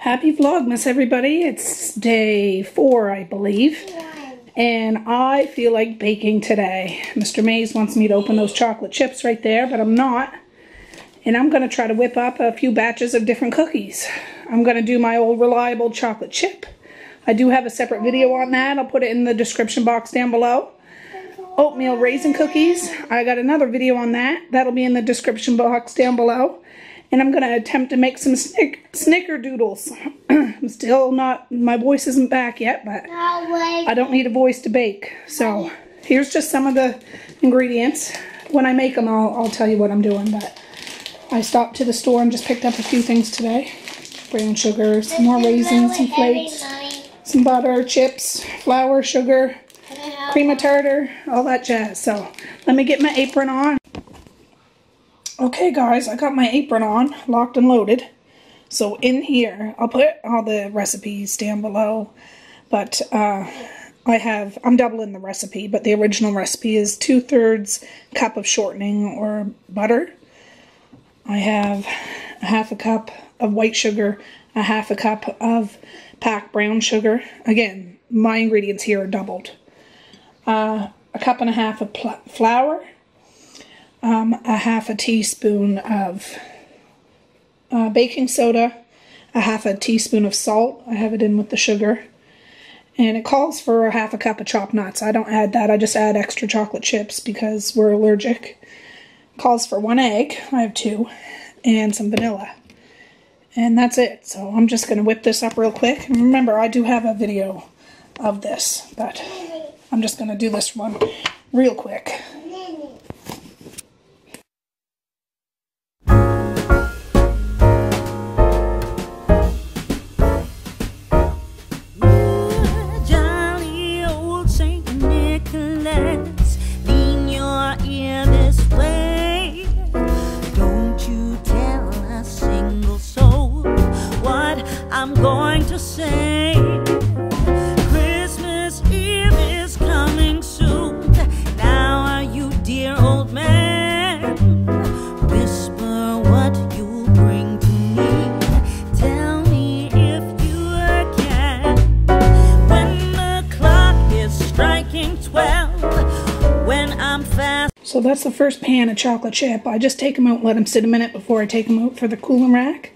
Happy Vlogmas, everybody. It's day 4, I believe. And I feel like baking today. Mr. Mays wants me to open those chocolate chips right there, but I'm not. And I'm going to try to whip up a few batches of different cookies. I'm going to do my old reliable chocolate chip. I do have a separate video on that. I'll put it in the description box down below. Oatmeal Raisin cookies. I got another video on that. That'll be in the description box down below. And I'm going to attempt to make some snickerdoodles. I'm still not, my voice isn't back yet, but I don't need a voice to bake. So here's just some of the ingredients. When I make them, I'll tell you what I'm doing. But I stopped to the store and just picked up a few things today. Brown sugar, some more raisins, some flakes, some butter, chips, flour, sugar, cream of tartar, all that jazz. So let me get my apron on. Okay guys, I got my apron on, locked and loaded. So in here, I'll put all the recipes down below. But I'm doubling the recipe, but the original recipe is 2/3 cup of shortening or butter. I have a half a cup of white sugar, a half a cup of packed brown sugar. Again, my ingredients here are doubled. A cup and a half of flour. A half a teaspoon of baking soda, a half a teaspoon of salt. I have it in with the sugar. And it calls for a half a cup of chopped nuts. I don't add that. I just add extra chocolate chips because we're allergic. It calls for 1 egg. I have 2. And some vanilla. And that's it. So I'm just going to whip this up real quick. And remember, I do have a video of this. But I'm just going to do this one real quick. I'm going to say Christmas Eve is coming soon. Now are you, dear old man? Whisper what you'll bring to me. Tell me if you can. When the clock is striking 12, when I'm fast. So that's the first pan of chocolate chip. I just take them out and let them sit a minute before I take them out for the cooling rack.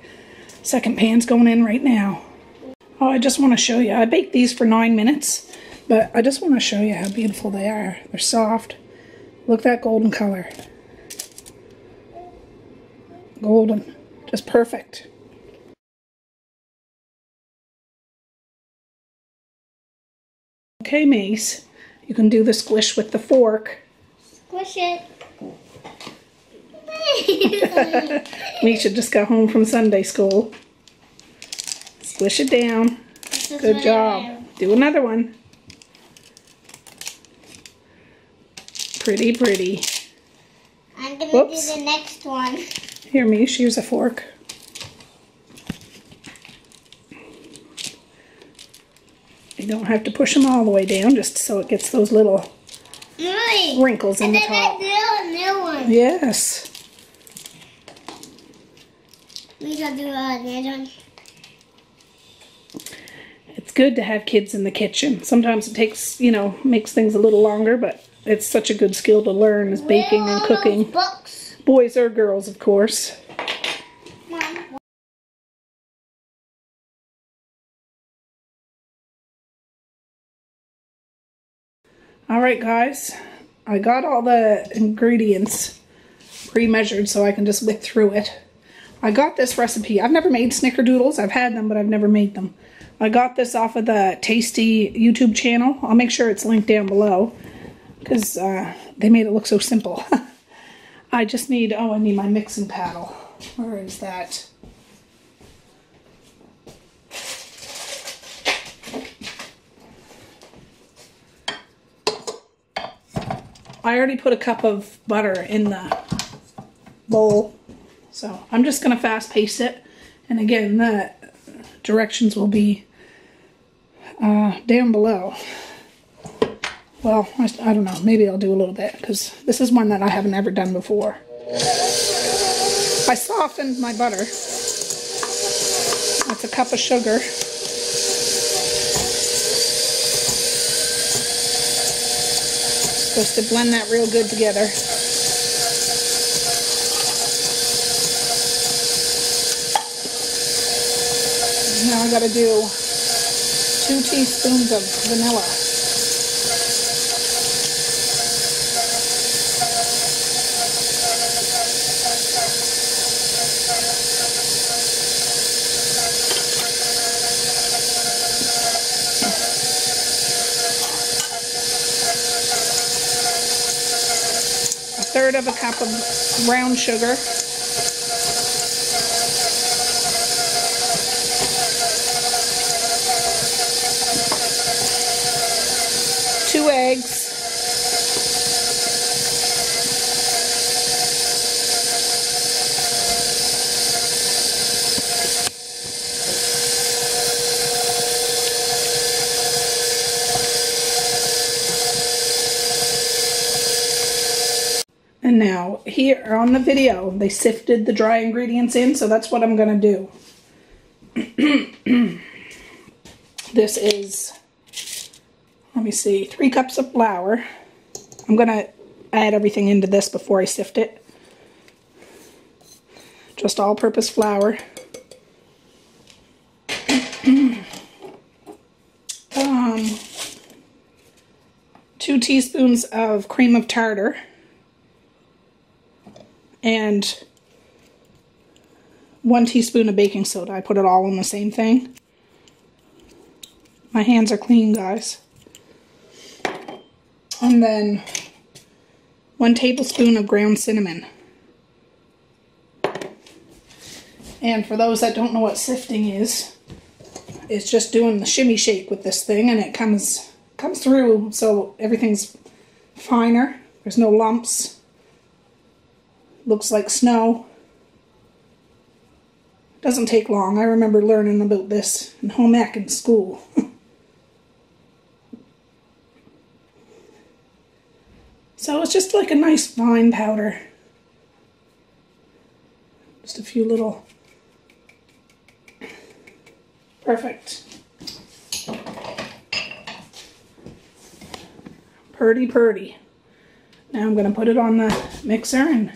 Second pan's going in right now. Oh, I just want to show you. I baked these for 9 minutes, but I just want to show you how beautiful they are. They're soft. Look at that golden color. Golden. Just perfect. Okay, Mace. You can do the squish with the fork. Squish it. Misha just got home from Sunday school. Squish it down. Good job. Do another one. Pretty, pretty. I'm going to do the next one. Here, Misha, here's a fork. You don't have to push them all the way down, just so it gets those little wrinkles in the top. And then I do a new one. Yes. We shall do another one. It's good to have kids in the kitchen. Sometimes it takes, makes things a little longer, but it's such a good skill to learn as baking and cooking. Books? Boys or girls, of course. Mom. Alright guys, I got all the ingredients pre-measured so I can just whip through it. I got this recipe. I've never made snickerdoodles. I've had them, but I've never made them. I got this off of the Tasty YouTube channel. I'll make sure it's linked down below because they made it look so simple. I just need, I need my mixing paddle. Where is that? I already put a cup of butter in the bowl. So I'm just going to fast paste it. And again, the directions will be down below. Well, I don't know. Maybe I'll do a little bit because this is one that I haven't ever done before. I softened my butter. That's a cup of sugar. Supposed to blend that real good together. Now I gotta do 2 teaspoons of vanilla. A third of a cup of brown sugar. Two eggs. And now, here on the video, they sifted the dry ingredients in, so that's what I'm going to do. This is, let me see, 3 cups of flour. I'm going to add everything into this before I sift it. Just all-purpose flour. 2 teaspoons of cream of tartar. And 1 teaspoon of baking soda. I put it all in the same thing. My hands are clean, guys. And then 1 tablespoon of ground cinnamon. And for those that don't know what sifting is, it's just doing the shimmy shake with this thing, and it comes through so everything's finer. There's no lumps. Looks like snow. Doesn't take long. I remember learning about this in home ec in school. So it's just like a nice fine powder. Just a few little. Perfect. Purdy purdy. Now I'm going to put it on the mixer and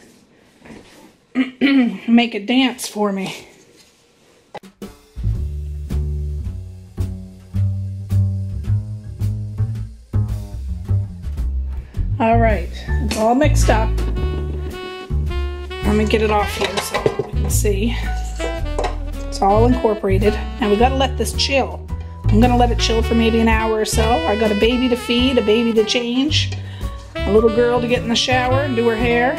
make it dance for me. Alright, it's all mixed up. Let me get it off here so you can see. It's all incorporated. Now we gotta let this chill. I'm gonna let it chill for maybe an hour or so. I got a baby to feed, a baby to change, a little girl to get in the shower and do her hair,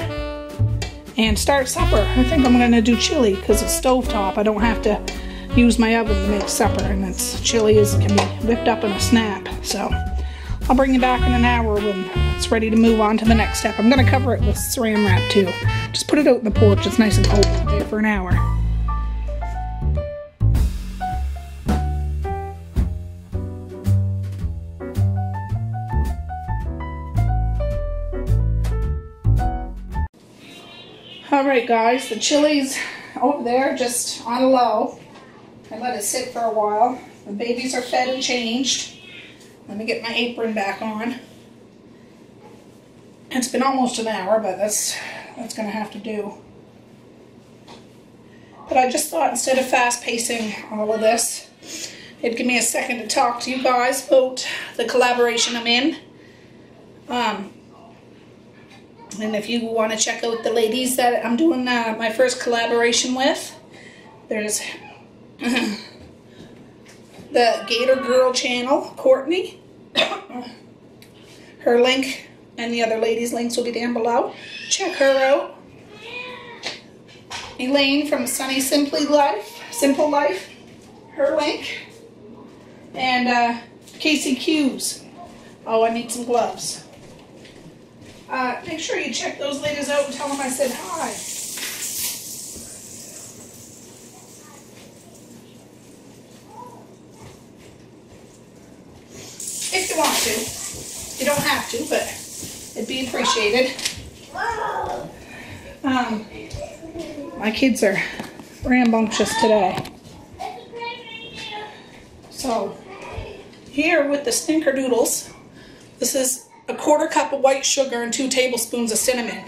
and start supper. I think I'm gonna do chili because it's stovetop. I don't have to use my oven to make supper, and it's chili as it can be whipped up in a snap. So I'll bring you back in an hour when it's ready to move on to the next step. I'm gonna cover it with saran wrap too. Just put it out in the porch. It's nice and cold out there for an hour. Alright guys, the chili's over there just on low. I let it sit for a while. The babies are fed and changed. Let me get my apron back on. It's been almost an hour, but that's gonna have to do. But I just thought instead of fast-pacing all of this, it'd give me a second to talk to you guys about the collaboration I'm in. And if you want to check out the ladies that I'm doing my first collaboration with, there's the Gator Girl channel, Courtney. Her link and the other ladies' links will be down below. Check her out. Elaine from Sunny Simple Life, her link. And Casey Q's. Oh, I need some gloves. Make sure you check those ladies out and tell them I said hi. If you want to. You don't have to, but it'd be appreciated. My kids are rambunctious today. So here with the snickerdoodles, this is a 1/4 cup of white sugar and 2 tablespoons of cinnamon.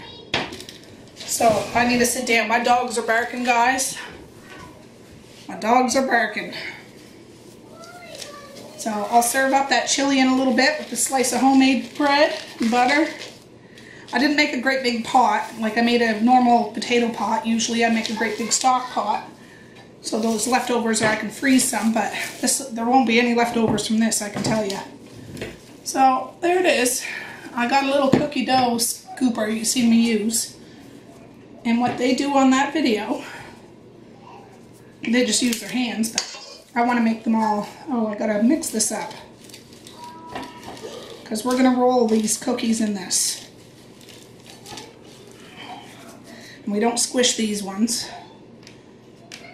So I need to sit down. My dogs are barking, guys. My dogs are barking. So I'll serve up that chili in a little bit with a slice of homemade bread and butter. I didn't make a great big pot, like I made a normal potato pot. Usually I make a great big stock pot. So those leftovers, I can freeze some, but there won't be any leftovers from this, I can tell you. So there it is. I got a little cookie dough scooper you see me use. And what they do on that video, they just use their hands, but I want to make them all. Oh, I gotta mix this up. Because we're gonna roll these cookies in this. And we don't squish these ones.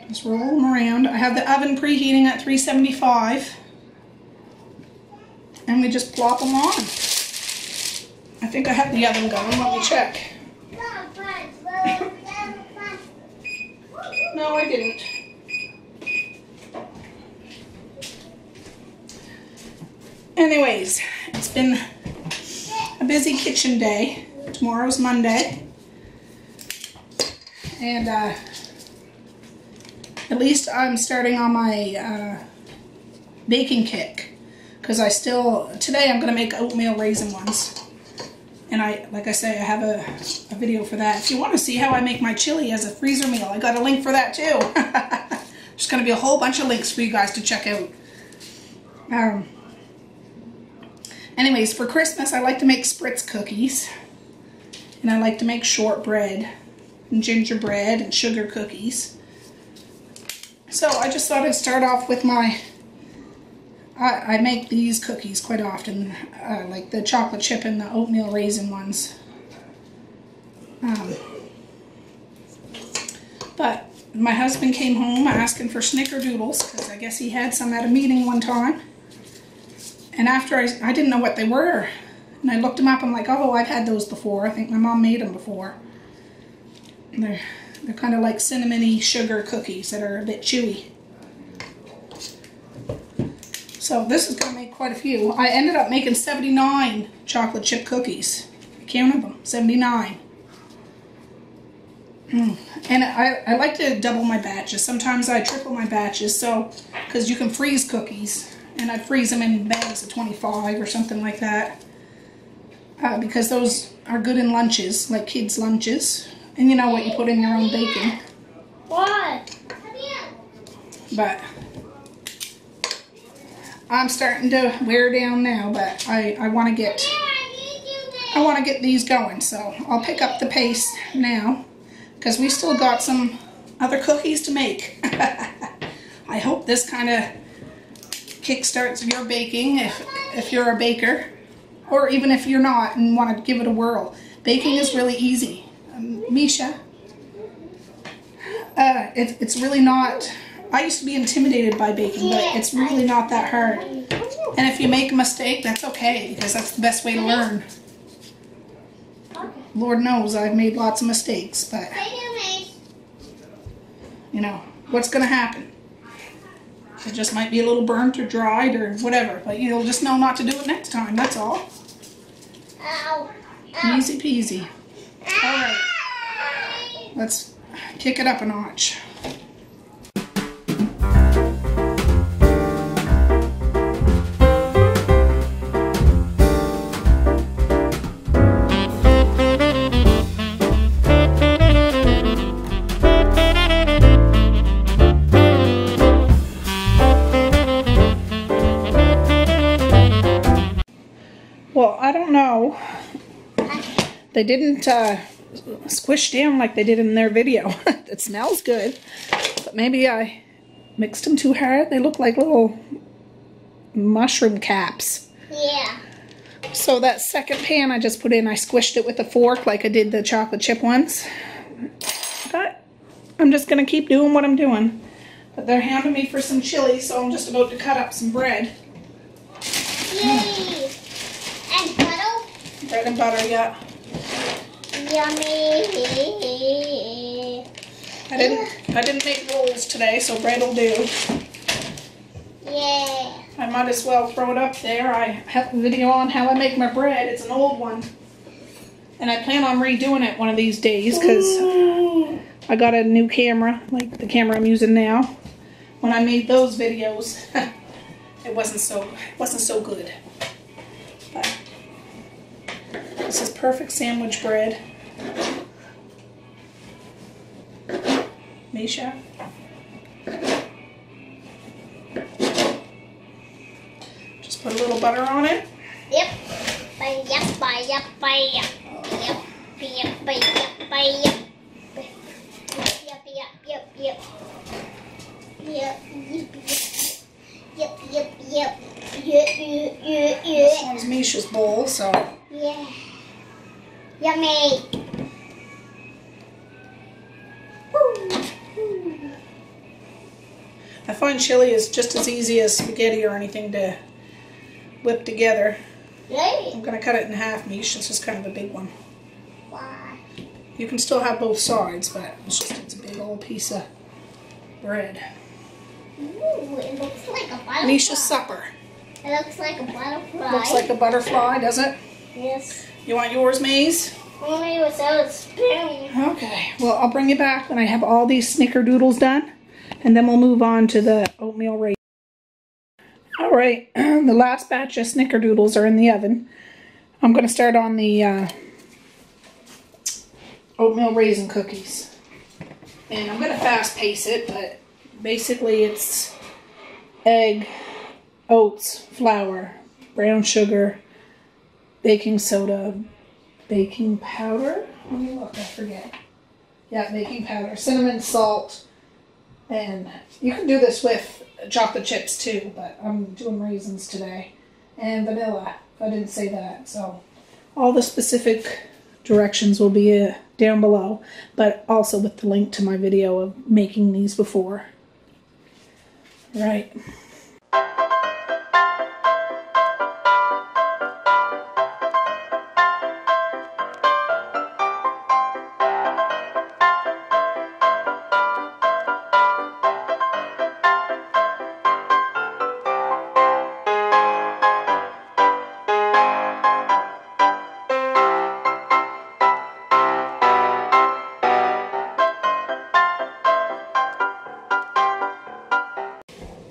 Just roll them around. I have the oven preheating at 375. And we just plop them on. I think I have the oven going. Let me check. No, I didn't. Anyways, it's been a busy kitchen day. Tomorrow's Monday. And at least I'm starting on my baking kick. Because today I'm going to make oatmeal raisin ones. And like I say, I have a video for that. If you want to see how I make my chili as a freezer meal, I got a link for that too. There's going to be a whole bunch of links for you guys to check out. Anyways, for Christmas, I like to make spritz cookies. And I like to make shortbread and gingerbread and sugar cookies. So I just thought I'd start off with my... I make these cookies quite often, like the chocolate chip and the oatmeal raisin ones. But my husband came home asking for snickerdoodles, because I guess he had some at a meeting one time. And after I didn't know what they were. And I looked them up, I'm like, oh, I've had those before. I think my mom made them before. And they're kind of like cinnamony sugar cookies that are a bit chewy. So this is going to make quite a few. I ended up making 79 chocolate chip cookies. I counted them, 79. And I like to double my batches. Sometimes I triple my batches, so because you can freeze cookies. And I freeze them in bags of 25 or something like that. Because those are good in lunches, like kids' lunches. And you know what you put in your own baking. What? But... I'm starting to wear down now, but I want to get these going, so I'll pick up the pace now because we still got some other cookies to make. I hope this kind of kickstarts your baking if you're a baker, or even if you're not and want to give it a whirl. Baking is really easy. Misha, it's really not. I used to be intimidated by baking, but it's really not that hard. And if you make a mistake, that's okay, because that's the best way to learn. Lord knows I've made lots of mistakes, but, you know, what's going to happen? It just might be a little burnt or dried or whatever, but you'll just know not to do it next time, that's all. Easy peasy. Alright, let's kick it up a notch. Well, I don't know. They didn't squish down like they did in their video. It smells good, but maybe I mixed them too hard. They look like little mushroom caps. Yeah. So that second pan I just put in, I squished it with a fork like I did the chocolate chip ones. But I'm just going to keep doing what I'm doing. But they're hounding me for some chili, so I'm just about to cut up some bread. Yay! And butter? Bread and butter, yeah. Yummy! I didn't make rolls today, so bread will do. Yeah. I might as well throw it up there. I have a video on how I make my bread. It's an old one. And I plan on redoing it one of these days because I got a new camera, like the camera I'm using now. When I made those videos, it wasn't so good. But this is perfect sandwich bread. Misha. Just put a little butter on it. Yep. Yep. Yep. Yep. Yep. This one's Misha's bowl, so. Yeah. Yummy. I find chili is just as easy as spaghetti or anything to whip together. Really? I'm going to cut it in half, Mish. It's just kind of a big one. Why? You can still have both sides, but it's a big old piece of bread. Ooh, it looks like a butterfly. Misha's supper. It looks like a butterfly. Looks like a butterfly, does it? Yes. You want yours, Maze? Only without a spoon. Okay. Well, I'll bring you back when I have all these snickerdoodles done, and then we'll move on to the oatmeal raisin. All right, the last batch of snickerdoodles are in the oven. I'm going to start on the oatmeal raisin cookies. And I'm going to fast pace it, but basically it's egg, oats, flour, brown sugar, baking soda, baking powder. Let me look, I forget. Yeah, baking powder, cinnamon, salt, and you can do this with chocolate chips too, but I'm doing raisins today. And vanilla, if I didn't say that. So all the specific directions will be down below, but also with the link to my video of making these before. Right.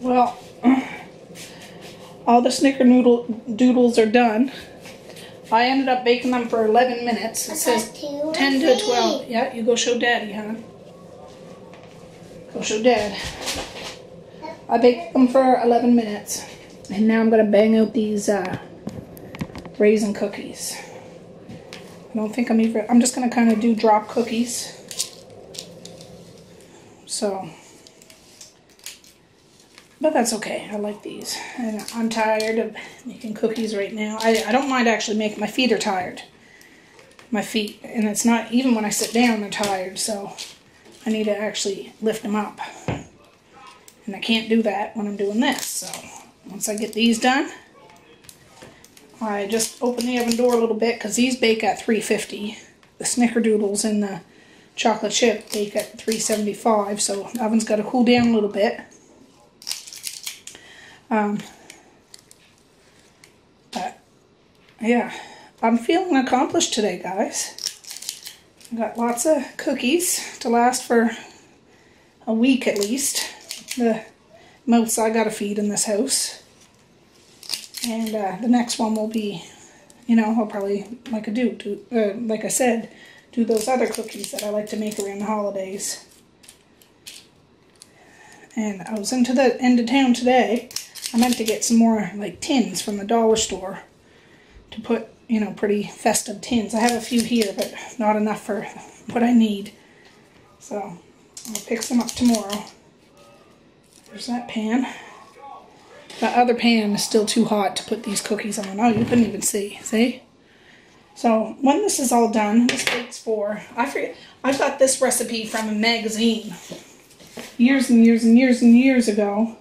Well, all the snickerdoodles are done. I ended up baking them for 11 minutes. It says 10 to 12. Yeah, you go show Daddy, hon. Go show Dad. I baked them for 11 minutes. And now I'm going to bang out these raisin cookies. I don't think I'm just going to kind of do drop cookies. So, but that's okay. I like these. And I'm tired of making cookies right now. I don't mind actually making. My feet are tired. My feet. And it's not, even when I sit down, they're tired. So I need to actually lift them up. And I can't do that when I'm doing this. So once I get these done, I just open the oven door a little bit because these bake at 350. The snickerdoodles and the chocolate chip bake at 375. So the oven's got to cool down a little bit. But yeah, I'm feeling accomplished today, guys. I got lots of cookies to last for a week at least. The mouths I gotta feed in this house. And the next one will be, you know, I'll probably, like I said, do those other cookies that I like to make around the holidays. And I was into the end of town today. I meant to get some more like tins from the dollar store to put, you know, pretty festive tins. I have a few here, but not enough for what I need. So I'll pick some up tomorrow. There's that pan. That other pan is still too hot to put these cookies on. Oh, you couldn't even see. See? So when this is all done, this bakes for, I forget, I got this recipe from a magazine years and years and years and years ago.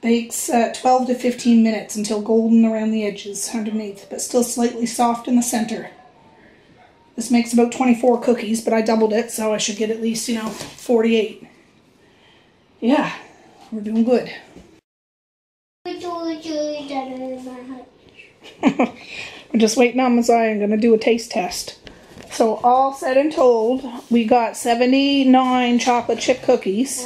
Bakes 12 to 15 minutes until golden around the edges underneath, but still slightly soft in the center. This makes about 24 cookies, but I doubled it, so I should get at least, you know, 48. Yeah, we're doing good. We're just waiting on Messiah. I'm going to do a taste test. So all said and told, we got 79 chocolate chip cookies.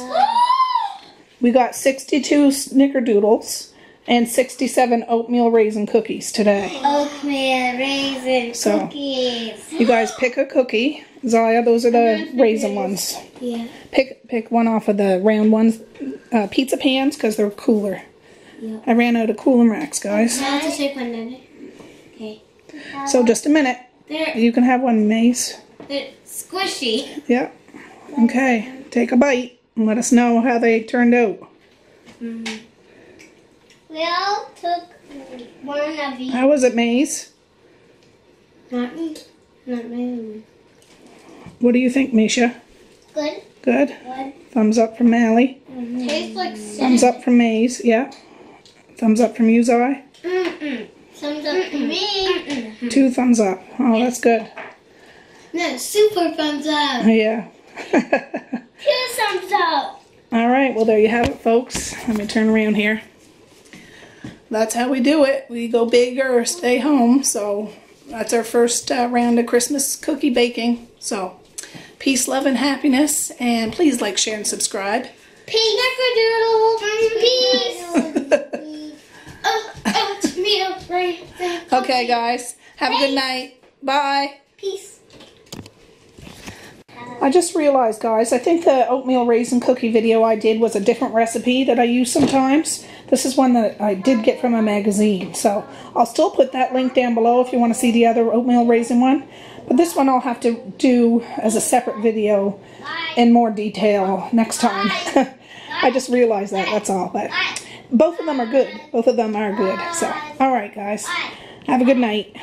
We got 62 snickerdoodles and 67 oatmeal raisin cookies today. Oatmeal raisin cookies. You guys pick a cookie. Zaya, those are the raisin ones. Yeah. Pick one off of the round ones, pizza pans, because they're cooler. Yeah. I ran out of cooling racks, guys. I have to take one then. Okay. So just a minute. You can have one, Maze. They're squishy. Yeah. Okay. Take a bite and let us know how they turned out. We all took one of each. How was it, Maze? Not me. Not me. What do you think, Misha? Good. Good? Good. Thumbs up from Allie. Tastes like Thumbs up from Maze. Yeah. Thumbs up from you, Zai. Thumbs up to me. 2 thumbs up. Oh, that's good. No, super thumbs up. Yeah. 2 thumbs up. All right. Well, there you have it, folks. Let me turn around here. That's how we do it. We go big or stay home. So that's our first round of Christmas cookie baking. So peace, love, and happiness. And please like, share, and subscribe. Peace. Peace. Oatmeal raisin. Okay, guys. Have a good night. Bye. Peace. I just realized, guys, I think the oatmeal raisin cookie video I did was a different recipe that I use sometimes. This is one that I did get from a magazine. So I'll still put that link down below if you want to see the other oatmeal raisin one. But this one I'll have to do as a separate video in more detail next time. I just realized that, that's all. But both of them are good. Both of them are good. So, all right, guys. Have a good night.